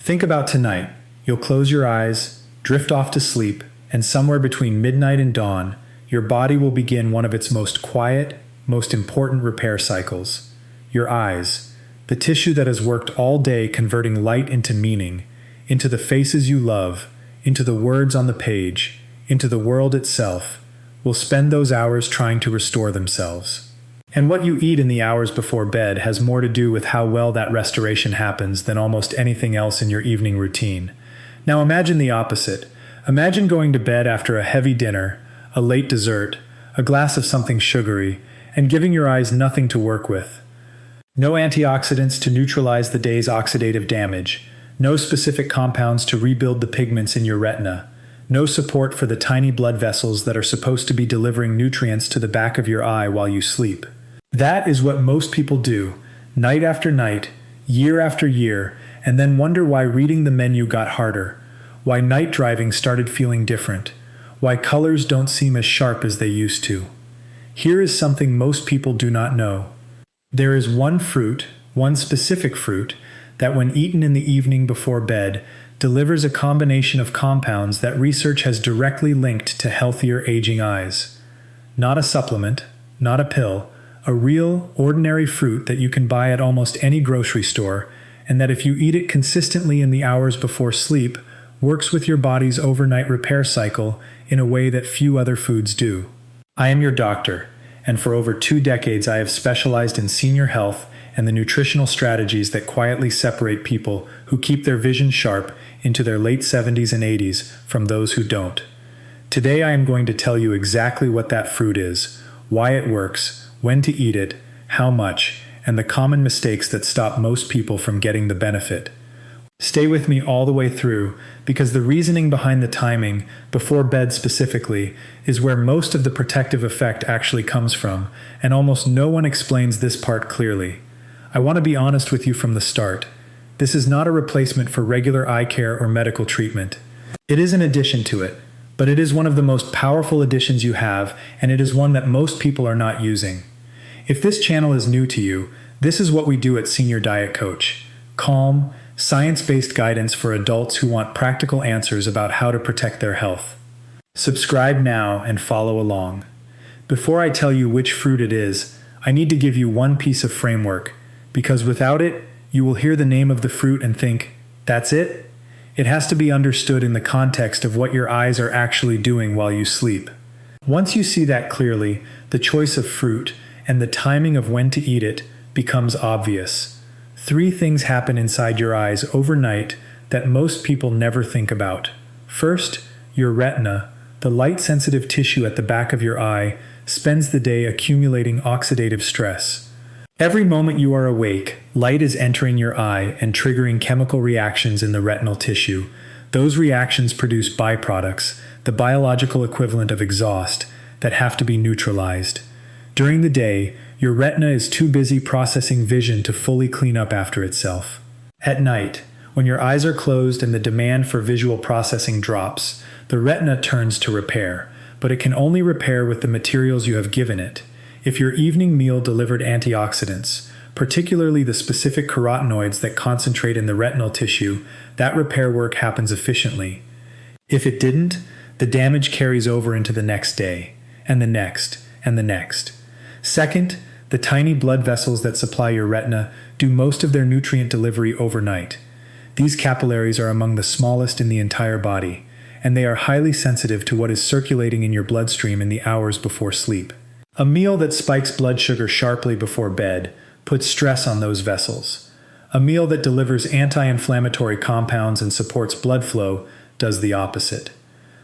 Think about tonight. You'll close your eyes, drift off to sleep, and somewhere between midnight and dawn, your body will begin one of its most quiet, most important repair cycles. Your eyes, the tissue that has worked all day converting light into meaning, into the faces you love, into the words on the page, into the world itself, will spend those hours trying to restore themselves. And what you eat in the hours before bed has more to do with how well that restoration happens than almost anything else in your evening routine. Now imagine the opposite. Imagine going to bed after a heavy dinner, a late dessert, a glass of something sugary, and giving your eyes nothing to work with. No antioxidants to neutralize the day's oxidative damage, no specific compounds to rebuild the pigments in your retina, no support for the tiny blood vessels that are supposed to be delivering nutrients to the back of your eye while you sleep. That is what most people do, night after night, year after year, and then wonder why reading the menu got harder, why night driving started feeling different, why colors don't seem as sharp as they used to. Here is something most people do not know. There is one fruit, one specific fruit, that when eaten in the evening before bed, delivers a combination of compounds that research has directly linked to healthier aging eyes. Not a supplement, not a pill, a real, ordinary fruit that you can buy at almost any grocery store, and that if you eat it consistently in the hours before sleep, works with your body's overnight repair cycle in a way that few other foods do. I am your doctor, and for over 2 decades I have specialized in senior health and the nutritional strategies that quietly separate people who keep their vision sharp into their late 70s and 80s from those who don't. Today I am going to tell you exactly what that fruit is, why it works, when to eat it, how much, and the common mistakes that stop most people from getting the benefit. Stay with me all the way through, because the reasoning behind the timing, before bed specifically, is where most of the protective effect actually comes from, and almost no one explains this part clearly. I want to be honest with you from the start. This is not a replacement for regular eye care or medical treatment. It is an addition to it, but it is one of the most powerful additions you have, and it is one that most people are not using. If this channel is new to you, this is what we do at Senior Diet Coach. Calm, science-based guidance for adults who want practical answers about how to protect their health. Subscribe now and follow along. Before I tell you which fruit it is, I need to give you one piece of framework, because without it, you will hear the name of the fruit and think, that's it? It has to be understood in the context of what your eyes are actually doing while you sleep. Once you see that clearly, the choice of fruit and the timing of when to eat it becomes obvious. 3 things happen inside your eyes overnight that most people never think about. First, your retina, the light-sensitive tissue at the back of your eye, spends the day accumulating oxidative stress. Every moment you are awake, light is entering your eye and triggering chemical reactions in the retinal tissue. Those reactions produce byproducts, the biological equivalent of exhaust, that have to be neutralized. During the day, your retina is too busy processing vision to fully clean up after itself. At night, when your eyes are closed and the demand for visual processing drops, the retina turns to repair, but it can only repair with the materials you have given it. If your evening meal delivered antioxidants, particularly the specific carotenoids that concentrate in the retinal tissue, that repair work happens efficiently. If it didn't, the damage carries over into the next day, and the next, and the next. Second, the tiny blood vessels that supply your retina do most of their nutrient delivery overnight. These capillaries are among the smallest in the entire body, and they are highly sensitive to what is circulating in your bloodstream in the hours before sleep. A meal that spikes blood sugar sharply before bed puts stress on those vessels. A meal that delivers anti-inflammatory compounds and supports blood flow does the opposite.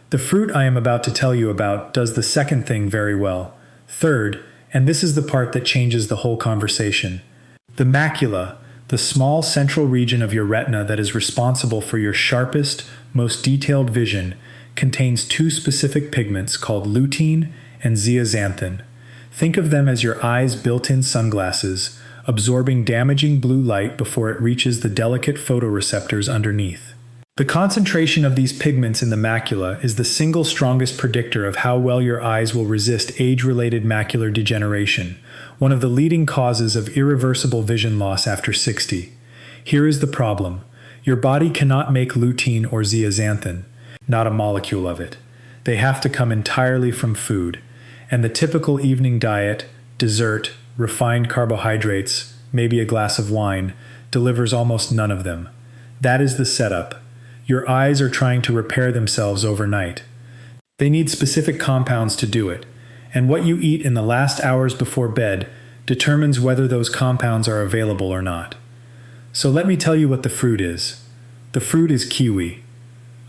The fruit I am about to tell you about does the second thing very well. Third, and this is the part that changes the whole conversation, the macula, the small central region of your retina that is responsible for your sharpest, most detailed vision, contains 2 specific pigments called lutein and zeaxanthin. Think of them as your eye's built-in sunglasses, absorbing damaging blue light before it reaches the delicate photoreceptors underneath. The concentration of these pigments in the macula is the single strongest predictor of how well your eyes will resist age-related macular degeneration, one of the leading causes of irreversible vision loss after 60. Here is the problem. Your body cannot make lutein or zeaxanthin, not a molecule of it. They have to come entirely from food, and the typical evening diet, dessert, refined carbohydrates, maybe a glass of wine, delivers almost none of them. That is the setup. Your eyes are trying to repair themselves overnight. They need specific compounds to do it, and what you eat in the last hours before bed determines whether those compounds are available or not. So let me tell you what the fruit is. The fruit is kiwi.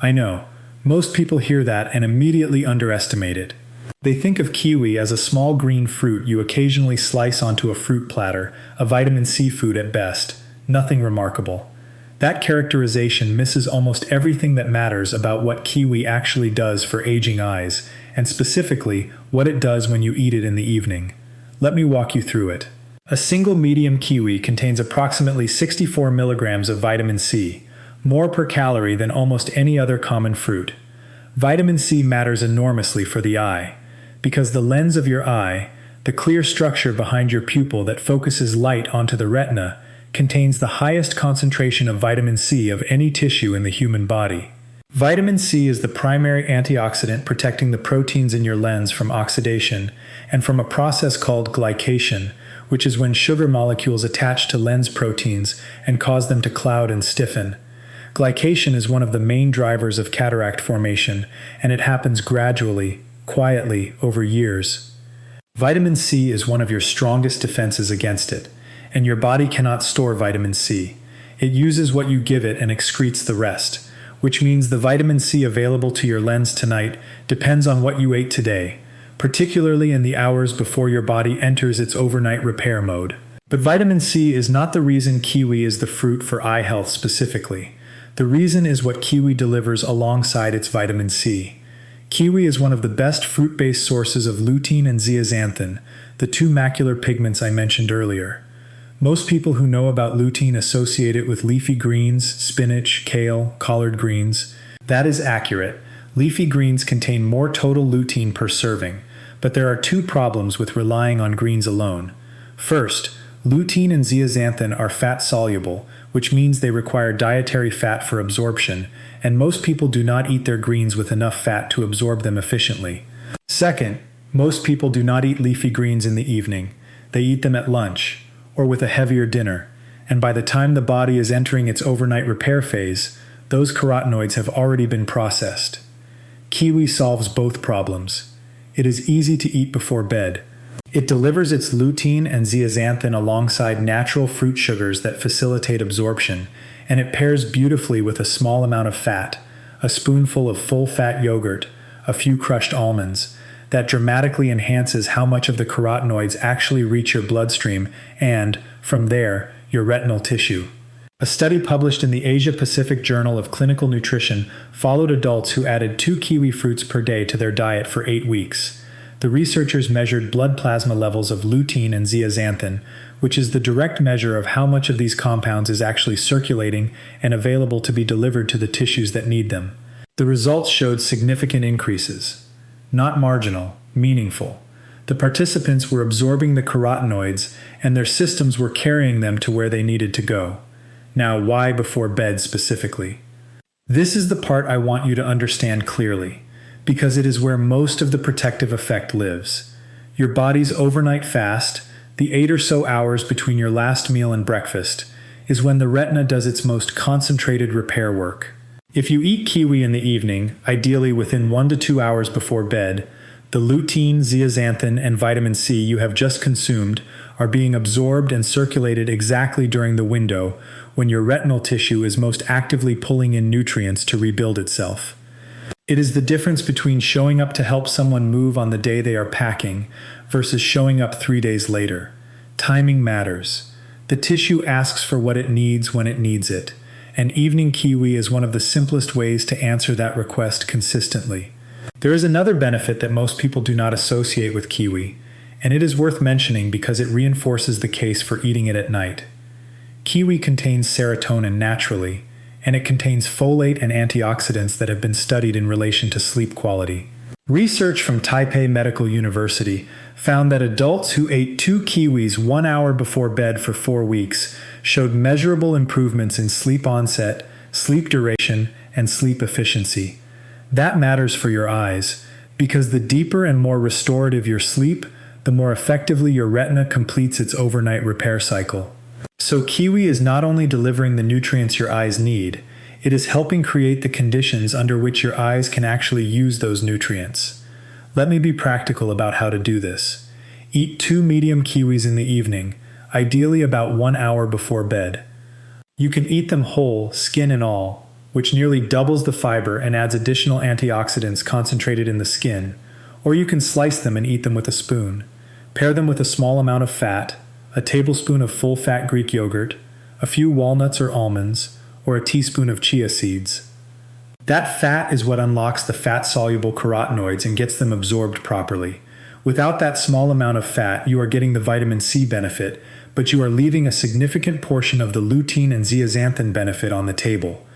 I know, most people hear that and immediately underestimate it. They think of kiwi as a small green fruit you occasionally slice onto a fruit platter, a vitamin C food at best. Nothing remarkable. That characterization misses almost everything that matters about what kiwi actually does for aging eyes, and specifically, what it does when you eat it in the evening. Let me walk you through it. A single medium kiwi contains approximately 64 milligrams of vitamin C, more per calorie than almost any other common fruit. Vitamin C matters enormously for the eye, because the lens of your eye, the clear structure behind your pupil that focuses light onto the retina, contains the highest concentration of vitamin C of any tissue in the human body. Vitamin C is the primary antioxidant protecting the proteins in your lens from oxidation and from a process called glycation, which is when sugar molecules attach to lens proteins and cause them to cloud and stiffen. Glycation is one of the main drivers of cataract formation, and it happens gradually, quietly, over years. Vitamin C is one of your strongest defenses against it, and your body cannot store vitamin C. It uses what you give it and excretes the rest, which means the vitamin C available to your lens tonight depends on what you ate today, particularly in the hours before your body enters its overnight repair mode. But vitamin C is not the reason kiwi is the fruit for eye health specifically. The reason is what kiwi delivers alongside its vitamin C. Kiwi is one of the best fruit-based sources of lutein and zeaxanthin, the two macular pigments I mentioned earlier. Most people who know about lutein associate it with leafy greens, spinach, kale, collard greens. That is accurate. Leafy greens contain more total lutein per serving, but there are two problems with relying on greens alone. First, lutein and zeaxanthin are fat-soluble, which means they require dietary fat for absorption, and most people do not eat their greens with enough fat to absorb them efficiently. Second, most people do not eat leafy greens in the evening. They eat them at lunch, or with a heavier dinner, and by the time the body is entering its overnight repair phase, those carotenoids have already been processed. Kiwi solves both problems. It is easy to eat before bed. It delivers its lutein and zeaxanthin alongside natural fruit sugars that facilitate absorption, and it pairs beautifully with a small amount of fat, a spoonful of full-fat yogurt, a few crushed almonds, that dramatically enhances how much of the carotenoids actually reach your bloodstream and, from there, your retinal tissue. A study published in the Asia-Pacific Journal of Clinical Nutrition followed adults who added 2 kiwi fruits per day to their diet for 8 weeks. The researchers measured blood plasma levels of lutein and zeaxanthin, which is the direct measure of how much of these compounds is actually circulating and available to be delivered to the tissues that need them. The results showed significant increases. Not marginal, meaningful. The participants were absorbing the carotenoids, and their systems were carrying them to where they needed to go. Now, why before bed specifically? This is the part I want you to understand clearly, because it is where most of the protective effect lives. Your body's overnight fast, the 8 or so hours between your last meal and breakfast, is when the retina does its most concentrated repair work. If you eat kiwi in the evening, ideally within 1 to 2 hours before bed, the lutein, zeaxanthin, and vitamin C you have just consumed are being absorbed and circulated exactly during the window when your retinal tissue is most actively pulling in nutrients to rebuild itself. It is the difference between showing up to help someone move on the day they are packing versus showing up 3 days later. Timing matters. The tissue asks for what it needs when it needs it, and evening kiwi is one of the simplest ways to answer that request consistently. There is another benefit that most people do not associate with kiwi, and it is worth mentioning because it reinforces the case for eating it at night. Kiwi contains serotonin naturally, and it contains folate and antioxidants that have been studied in relation to sleep quality. Research from Taipei Medical University found that adults who ate 2 kiwis 1 hour before bed for 4 weeks showed measurable improvements in sleep onset, sleep duration, and sleep efficiency. That matters for your eyes, because the deeper and more restorative your sleep, the more effectively your retina completes its overnight repair cycle. So kiwi is not only delivering the nutrients your eyes need, it is helping create the conditions under which your eyes can actually use those nutrients. Let me be practical about how to do this. Eat 2 medium kiwis in the evening, ideally about 1 hour before bed. You can eat them whole, skin and all, which nearly doubles the fiber and adds additional antioxidants concentrated in the skin, or you can slice them and eat them with a spoon. Pair them with a small amount of fat, a tablespoon of full-fat Greek yogurt, a few walnuts or almonds, or a teaspoon of chia seeds. That fat is what unlocks the fat-soluble carotenoids and gets them absorbed properly. Without that small amount of fat, you are getting the vitamin C benefit, but you are leaving a significant portion of the lutein and zeaxanthin benefit on the table.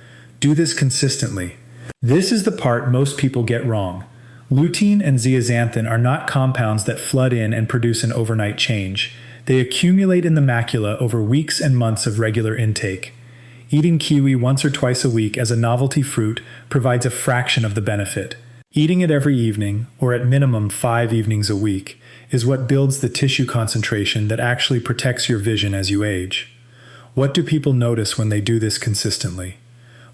Do this consistently. This is the part most people get wrong. Lutein and zeaxanthin are not compounds that flood in and produce an overnight change. They accumulate in the macula over weeks and months of regular intake. Eating kiwi once or twice a week as a novelty fruit provides a fraction of the benefit. Eating it every evening, or at minimum 5 evenings a week, is what builds the tissue concentration that actually protects your vision as you age. What do people notice when they do this consistently?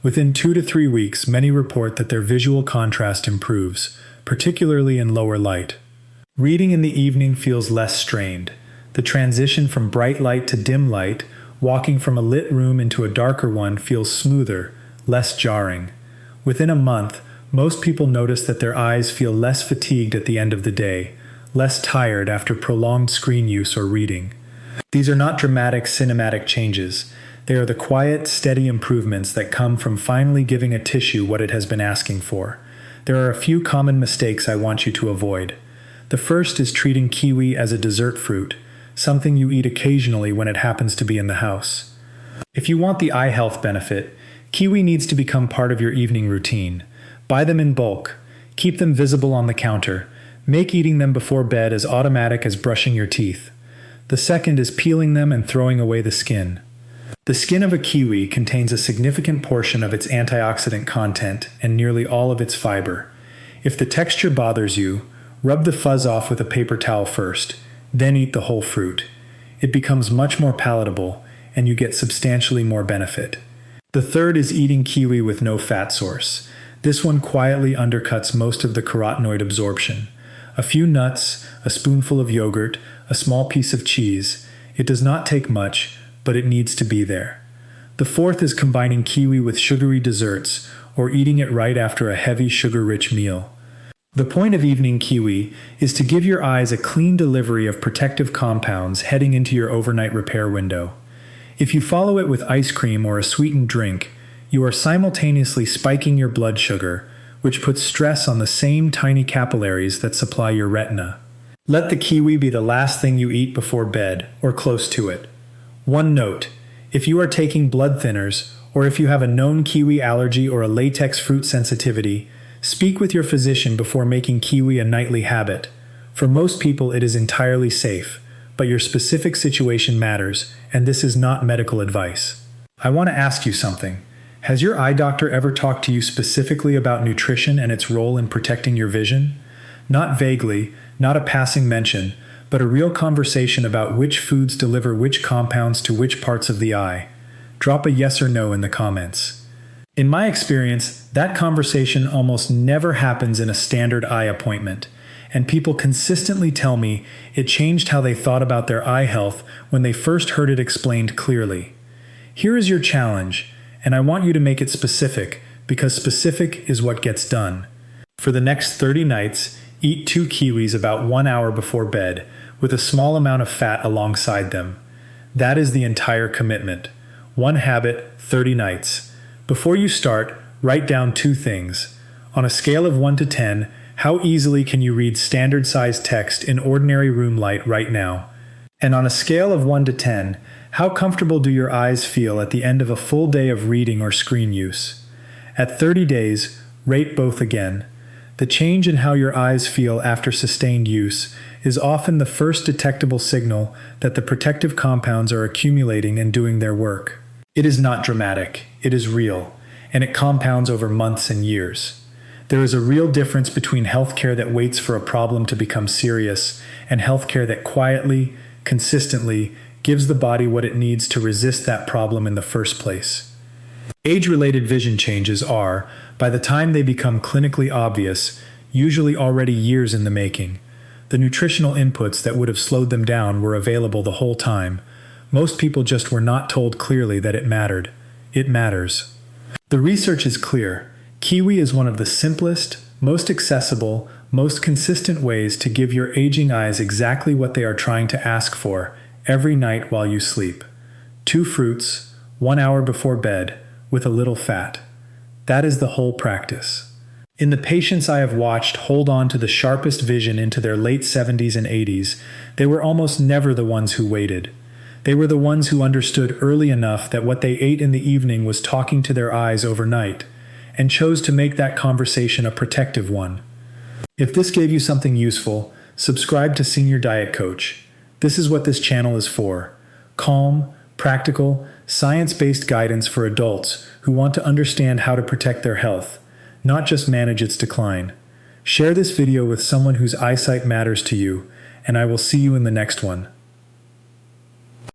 Within 2 to 3 weeks, many report that their visual contrast improves, particularly in lower light. Reading in the evening feels less strained. The transition from bright light to dim light, walking from a lit room into a darker one, feels smoother, less jarring. Within a month, most people notice that their eyes feel less fatigued at the end of the day, less tired after prolonged screen use or reading. These are not dramatic cinematic changes. They are the quiet, steady improvements that come from finally giving a tissue what it has been asking for. There are a few common mistakes I want you to avoid. The first is treating kiwi as a dessert fruit, something you eat occasionally when it happens to be in the house. If you want the eye health benefit, kiwi needs to become part of your evening routine. Buy them in bulk. Keep them visible on the counter. Make eating them before bed as automatic as brushing your teeth. The second is peeling them and throwing away the skin. The skin of a kiwi contains a significant portion of its antioxidant content and nearly all of its fiber. If the texture bothers you, rub the fuzz off with a paper towel first, then eat the whole fruit. It becomes much more palatable, and you get substantially more benefit. The third is eating kiwi with no fat source. This one quietly undercuts most of the carotenoid absorption. A few nuts, a spoonful of yogurt, a small piece of cheese. It does not take much, but it needs to be there. The fourth is combining kiwi with sugary desserts or eating it right after a heavy sugar-rich meal. The point of evening kiwi is to give your eyes a clean delivery of protective compounds heading into your overnight repair window. If you follow it with ice cream or a sweetened drink, you are simultaneously spiking your blood sugar, which puts stress on the same tiny capillaries that supply your retina. Let the kiwi be the last thing you eat before bed, or close to it. One note: if you are taking blood thinners, or if you have a known kiwi allergy or a latex fruit sensitivity, speak with your physician before making kiwi a nightly habit. For most people, it is entirely safe, but your specific situation matters, and this is not medical advice. I want to ask you something. Has your eye doctor ever talked to you specifically about nutrition and its role in protecting your vision? Not vaguely, not a passing mention, but a real conversation about which foods deliver which compounds to which parts of the eye. Drop a yes or no in the comments. In my experience, that conversation almost never happens in a standard eye appointment, and people consistently tell me it changed how they thought about their eye health when they first heard it explained clearly. Here is your challenge, and I want you to make it specific, because specific is what gets done. For the next 30 nights, eat 2 kiwis about 1 hour before bed, with a small amount of fat alongside them. That is the entire commitment. 1 habit, 30 nights. Before you start, write down 2 things. On a scale of 1 to 10, how easily can you read standard-sized text in ordinary room light right now? And on a scale of 1 to 10, how comfortable do your eyes feel at the end of a full day of reading or screen use? At 30 days, rate both again. The change in how your eyes feel after sustained use is often the first detectable signal that the protective compounds are accumulating and doing their work. It is not dramatic, it is real. and it compounds over months and years. There is a real difference between healthcare that waits for a problem to become serious and healthcare that quietly, consistently gives the body what it needs to resist that problem in the first place. Age-related vision changes are, by the time they become clinically obvious, usually already years in the making. The nutritional inputs that would have slowed them down were available the whole time. Most people just were not told clearly that it mattered. It matters. The research is clear. Kiwi is one of the simplest, most accessible, most consistent ways to give your aging eyes exactly what they are trying to ask for every night while you sleep. 2 fruits, 1 hour before bed, with a little fat. That is the whole practice. In the patients I have watched hold on to the sharpest vision into their late 70s and 80s, they were almost never the ones who waited. They were the ones who understood early enough that what they ate in the evening was talking to their eyes overnight, and chose to make that conversation a protective one. If this gave you something useful, subscribe to Senior Diet Coach. This is what this channel is for. Calm, practical, science-based guidance for adults who want to understand how to protect their health, not just manage its decline. Share this video with someone whose eyesight matters to you, and I will see you in the next one.